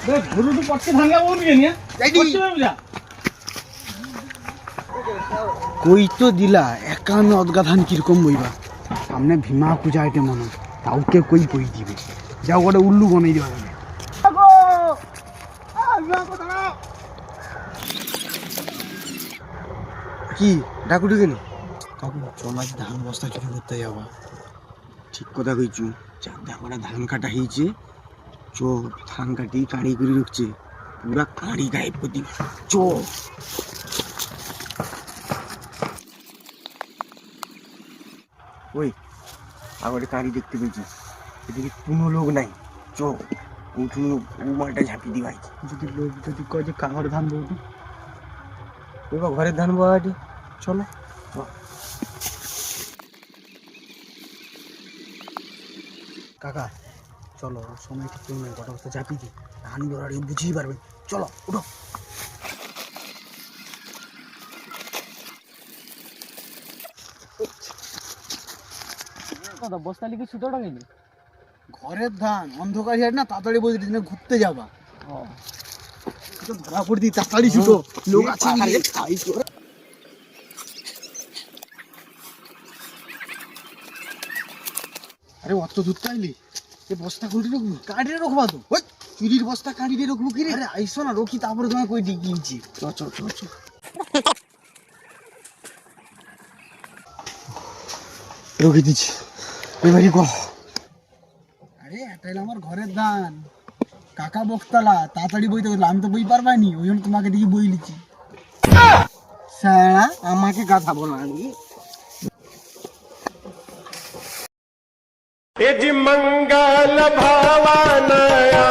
গরুটো পটকে ভাঙা বলবি না কই তো দিলা একান্ন অদগা ধান কিরকম বইবা সামনে ভীমা পূজা আইটে মনে কাউকে কই দিবে যাও গোটে উল্লু বনাই দেওয়া যাবে কি ডাকুটি গেলি কাকু চল আজ ধান বস্তা চুরি করতে যাবা ঠিক কথা কইছু দেখো ধান কাটা হয়েছে চো ধান কাটি কাড়ি করে রাখছে পুরা কাড়ি গায়েব করে দিবা চো ওই আগরে কাড়ি দেখতে পেয়েছি এদিকে কোনো লোক নাই চো উঠুন ও মালটা ঝাঁপি দিবাই যদি লোক যদি কয় যে কাঙর ধান বউটি এবার ঘরের ধান বউটি চলো কাকা চলো সময় ঠিক নেই কটা বস্তা চাপি দিই ধান বড়াড়ি বুঝিয়ে পারবে চলো উঠো বস্তা লিখে ছুটো টাঙিনি ঘরের ধান অন্ধকার হেড না তাড়াতাড়ি বলছি দিনে ঘুরতে যাবা ধরা পড়ি তাড়াতাড়ি ছুটো লোক আছে আরে অত দূর তাইলি এই বস্তা খুঁটি রাখবো কাঁড়িয়ে রাখবা তো ওই চুরির বস্তা কাঁড়িয়ে রাখবো কি রে আরে আইসো না রকি তারপরে তোমায় কই দিয়ে কিনছি চ রকি দিচ্ছি এবারই কর আরে এটাই আমার ঘরের ধান কাকা বক্তালা তাড়াতাড়ি বইতে গেল আমি তো বই পারবানি ওই জন্য তোমাকে দেখি বই লিখি সারা আমাকে গাথা বলা নাকি मंगल भावानया